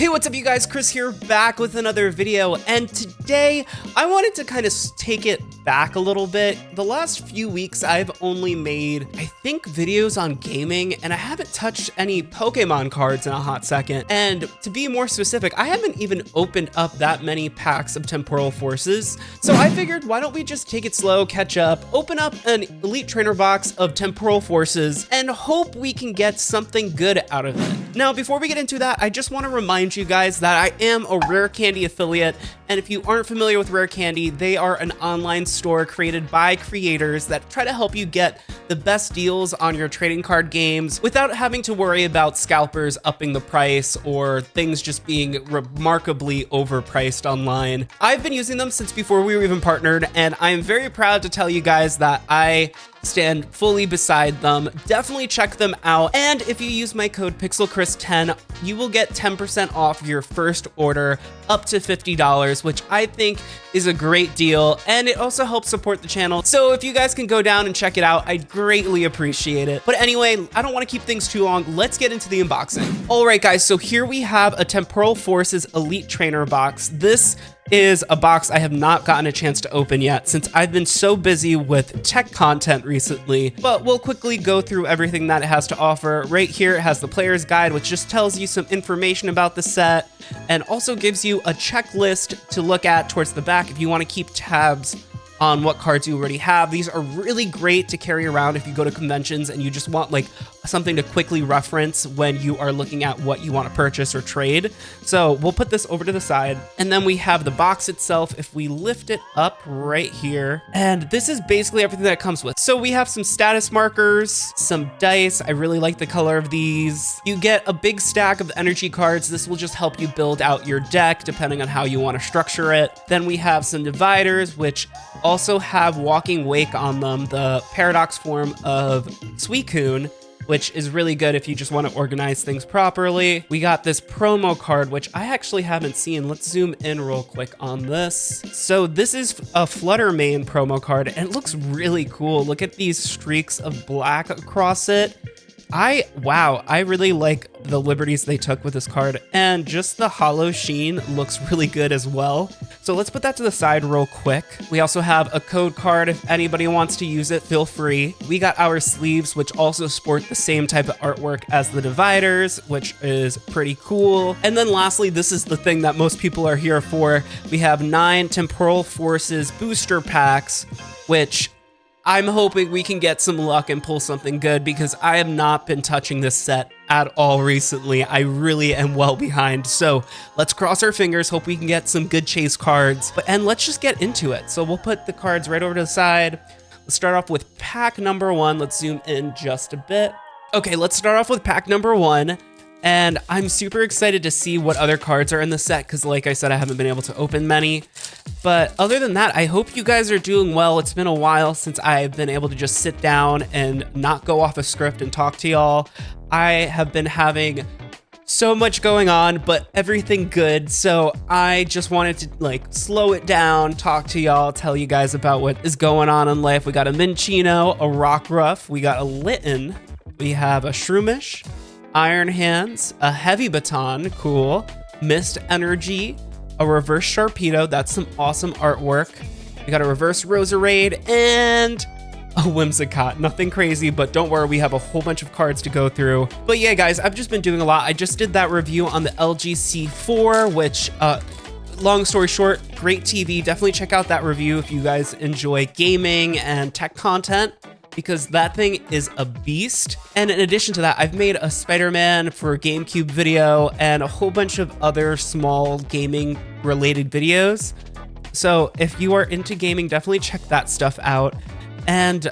Hey, what's up you guys? Chris here, back with another video, and today I wanted to kind of take it back a little bit. The last few weeks I've only made, I think, videos on gaming, and I haven't touched any Pokemon cards in a hot second. And to be more specific, I haven't even opened up that many packs of Temporal Forces. So I figured, why don't we just take it slow, catch up, open up an Elite Trainer box of Temporal Forces, and hope we can get something good out of it. Now, before we get into that, I just want to remind you guys that I am a Rare Candy affiliate, and if you aren't familiar with Rare Candy, they are an online store created by creators that try to help you get the best deals on your trading card games without having to worry about scalpers upping the price or things just being remarkably overpriced online. I've been using them since before we were even partnered, and I am very proud to tell you guys that I stand fully beside them. Definitely check them out, and if you use my code PixelChris10, you will get 10% off your first order up to $50, which I think is a great deal, and it also helps support the channel. So if you guys can go down and check it out, I'd greatly appreciate it. But anyway, I don't want to keep things too long. Let's get into the unboxing. All right, guys, so here we have a Temporal Forces Elite Trainer box. This is a box I have not gotten a chance to open yet since I've been so busy with tech content recently, but we'll quickly go through everything that it has to offer. Right here it has the player's guide, which just tells you some information about the set and also gives you a checklist to look at towards the back if you want to keep tabs on what cards you already have. These are really great to carry around if you go to conventions and you just want like something to quickly reference when you are looking at what you want to purchase or trade. So we'll put this over to the side, and then we have the box itself. If we lift it up right here, and this is basically everything that it comes with. So we have some status markers, some dice. I really like the color of these. You get a big stack of energy cards. This will just help you build out your deck depending on how you want to structure it. Then we have some dividers, which also have Walking Wake on them, the paradox form of Suicune, which is really good if you just want to organize things properly. We got this promo card, which I actually haven't seen. Let's zoom in real quick on this. So this is a Flutter Mane promo card, and it looks really cool. Look at these streaks of black across it. Wow, I really like the liberties they took with this card, and just the hollow sheen looks really good as well. So let's put that to the side real quick. We also have a code card. If anybody wants to use it, feel free. We got our sleeves, which also sport the same type of artwork as the dividers, which is pretty cool. And then lastly, this is the thing that most people are here for. We have 9 Temporal Forces booster packs, which I'm hoping we can get some luck and pull something good, because I have not been touching this set at all recently. I really am well behind. So let's cross our fingers, hope we can get some good chase cards, and let's just get into it. So we'll put the cards right over to the side. Let's start off with pack number 1. Let's zoom in just a bit. Okay, let's start off with pack number 1. And I'm super excited to see what other cards are in the set, because like I said, I haven't been able to open many. But other than that, I hope you guys are doing well. It's been a while since I've been able to just sit down and not go off a script and talk to y'all. I have been having so much going on, but everything good. So I just wanted to like slow it down, talk to y'all, tell you guys about what is going on in life. We got a Minccino, a Rockruff, we got a Litten, we have a Shroomish, Iron Hands, a Heavy Baton, cool, Mist Energy, a Reverse Sharpedo, that's some awesome artwork. We got a Reverse Roserade, and a Whimsicott. Nothing crazy, but don't worry, we have a whole bunch of cards to go through. But yeah, guys, I've just been doing a lot. I just did that review on the LG C4, which, long story short, great TV. Definitely check out that review if you guys enjoy gaming and tech content, because that thing is a beast. And in addition to that, I've made a Spider-Man for GameCube video and a whole bunch of other small gaming related videos. So if you are into gaming, definitely check that stuff out. And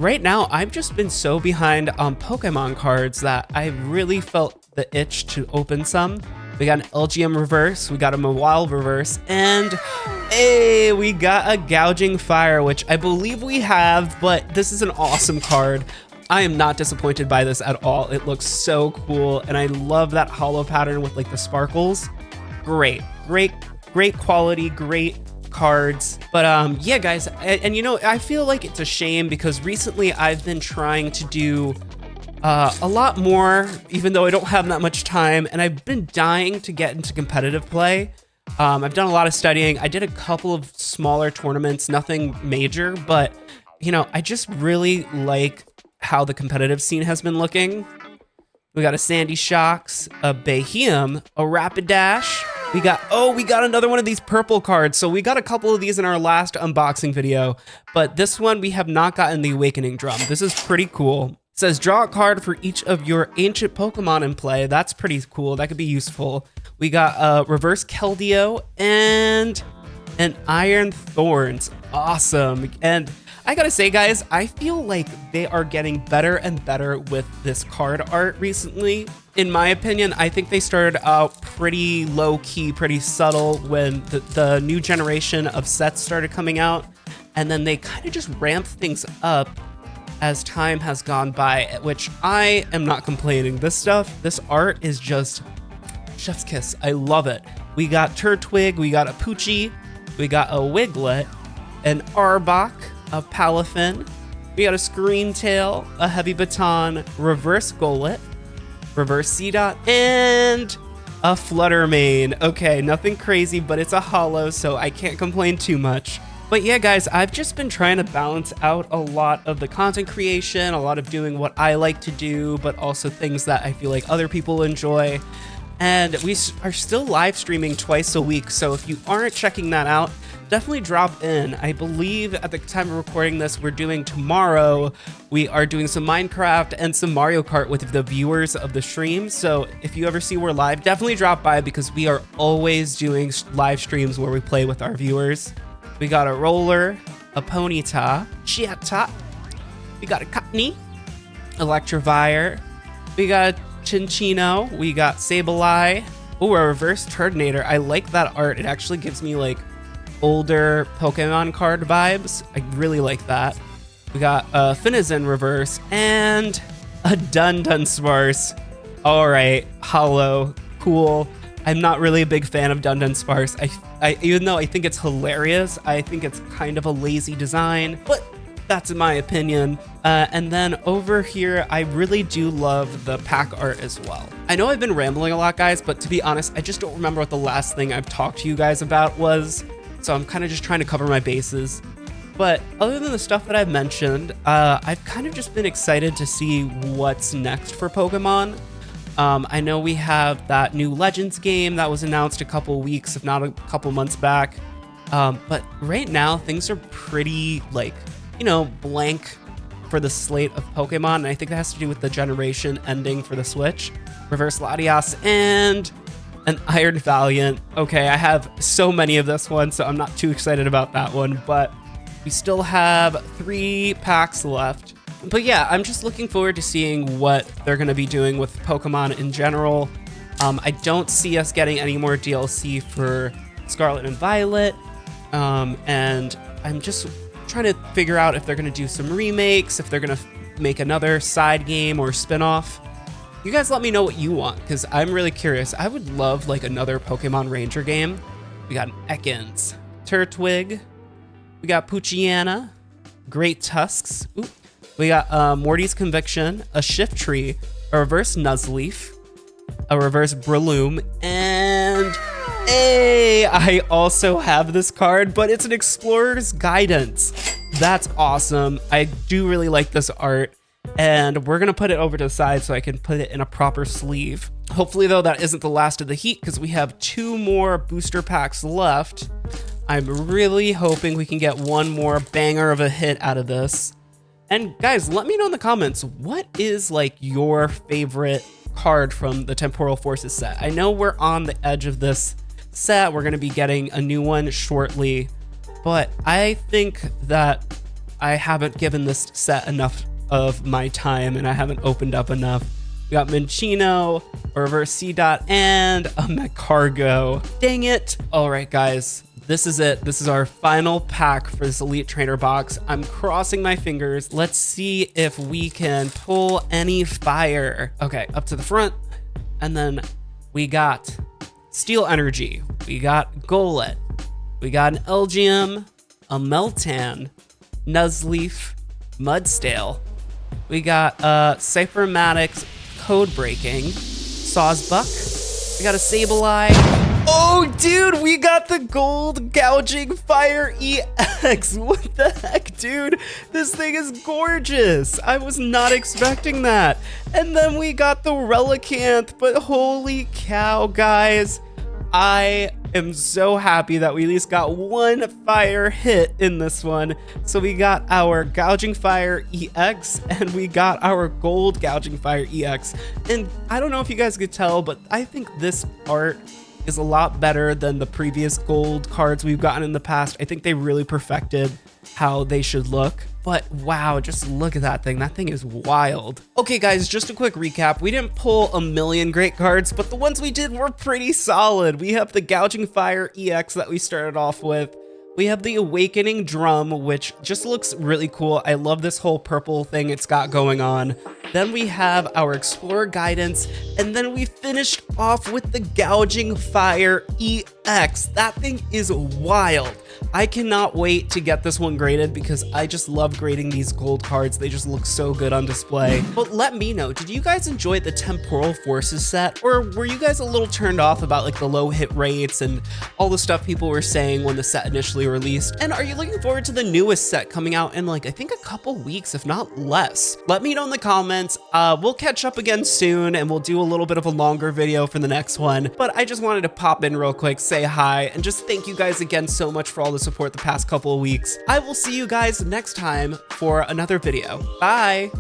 right now, I've just been so behind on Pokemon cards that I really felt the itch to open some. We got an LGM reverse, we got a Mawile reverse, and hey, we got a Gouging Fire, which I believe we have, but this is an awesome card. I am not disappointed by this at all. It looks so cool, and I love that hollow pattern with like the sparkles. Great quality, great cards. But yeah, guys, and you know, I feel like it's a shame because recently I've been trying to do a lot more, even though I don't have that much time, and I've been dying to get into competitive play. I've done a lot of studying. I did a couple of smaller tournaments, nothing major, but you know, I just really like how the competitive scene has been looking. We got a Sandy Shocks, a Bayhem, a Rapidash. We got another one of these purple cards. So we got a couple of these in our last unboxing video, but this one we have not gotten the Awakening Drum. This is pretty cool. It says draw a card for each of your ancient Pokemon in play. That's pretty cool. That could be useful. We got a reverse Keldeo and an Iron Thorns. Awesome. And I gotta say, guys, I feel like they are getting better and better with this card art recently. In my opinion, I think they started out pretty low-key, pretty subtle when the new generation of sets started coming out, and then they kind of just ramped things up as time has gone by, which I am not complaining. This art is just chef's kiss. I love it. We got Turtwig, we got a Poochie, we got a Wiglet, an Arbok, a Palafin, we got a Screamtail, a Heavy Baton, reverse Golett, reverse Seedot, and a Fluttermane. Okay, nothing crazy, but it's a holo, so I can't complain too much. But yeah, guys, I've just been trying to balance out a lot of the content creation, a lot of doing what I like to do, but also things that I feel like other people enjoy. And we are still live streaming twice a week, so if you aren't checking that out, definitely drop in. I believe at the time of recording this, we're doing tomorrow, we are doing some Minecraft and some Mario Kart with the viewers of the stream. So if you ever see we're live, definitely drop by because we are always doing live streams where we play with our viewers. We got a Roller, a Ponyta, Chiata, we got a Cottonee, Electivire, we got a Chinchino, we got Sableye, oh, a reverse Turtonator. I like that art. It actually gives me like older Pokemon card vibes. I really like that. We got a Finizen reverse and a Dunsparce. All right, holo, cool. I'm not really a big fan of Dunsparce. I even though I think it's hilarious, I think it's kind of a lazy design, but that's in my opinion. And then over here, I really do love the pack art as well. I know I've been rambling a lot, guys, but to be honest, I just don't remember what the last thing I've talked to you guys about was. So I'm kind of just trying to cover my bases. But other than the stuff that I've mentioned, I've kind of just been excited to see what's next for Pokemon. I know we have that new Legends game that was announced a couple weeks, if not a couple months back. But right now, things are pretty, like, you know, blank for the slate of Pokemon. And I think that has to do with the generation ending for the Switch. Reverse Latias and an Iron Valiant. Okay, I have so many of this one, so I'm not too excited about that one, but we still have 3 packs left. But yeah, I'm just looking forward to seeing what they're going to be doing with Pokemon in general. I don't see us getting any more DLC for Scarlet and Violet, and I'm just trying to figure out if they're going to do some remakes, if they're going to make another side game or spin-off. You guys let me know what you want, because I'm really curious. I would love like another Pokemon Ranger game. We got an Ekans, Turtwig, we got Poochyena, Great Tusks, ooh. We got Morty's Conviction, a Shiftry, a reverse Nuzleaf, a reverse Breloom, and I also have this card, but it's an Explorer's Guidance. That's awesome. I do really like this art. And we're gonna put it over to the side so I can put it in a proper sleeve. Hopefully though, that isn't the last of the heat because we have 2 more booster packs left. I'm really hoping we can get one more banger of a hit out of this. And guys, let me know in the comments, what is like your favorite card from the Temporal Forces set? I know we're on the edge of this set. We're gonna be getting a new one shortly, but I think that I haven't given this set enough of my time and I haven't opened up enough. We got Minchino, a reverse Seedot, and a Magcargo. Dang it. All right, guys, this is it. This is our final pack for this Elite Trainer box. I'm crossing my fingers. Let's see if we can pull any fire. Okay, up to the front. And then we got Steel Energy. We got Golett. We got an Elgium, a Meltan, Nuzleaf, Mudstale, We got Cyphermatic's Code Breaking, Sawsbuck. We got a Sableye. Oh, dude, we got the Gold Gouging Fire EX. What the heck, dude? This thing is gorgeous. I was not expecting that. And then we got the Relicanth, but holy cow, guys. I am so happy that we at least got one fire hit in this one. So we got our Gouging Fire EX and we got our Gold Gouging Fire EX. And I don't know if you guys could tell, but I think this art is a lot better than the previous gold cards we've gotten in the past. I think they really perfected how they should look. But wow, just look at that thing. That thing is wild. Okay, guys, just a quick recap. We didn't pull a million great cards, but the ones we did were pretty solid. We have the Gouging Fire EX that we started off with. We have the Awakening Drum, which just looks really cool. I love this whole purple thing it's got going on. Then we have our Explorer Guidance, and then we finished off with the Gouging Fire EX. That thing is wild. I cannot wait to get this one graded because I just love grading these gold cards. They just look so good on display. But let me know, did you guys enjoy the Temporal Forces set? Or were you guys a little turned off about like the low hit rates and all the stuff people were saying when the set initially released? And are you looking forward to the newest set coming out in like, I think a couple weeks, if not less? Let me know in the comments. We'll catch up again soon and we'll do a little bit of a longer video for the next one. But I just wanted to pop in real quick, say hi, and just thank you guys again so much for all the support the past couple of weeks. I will see you guys next time for another video. Bye.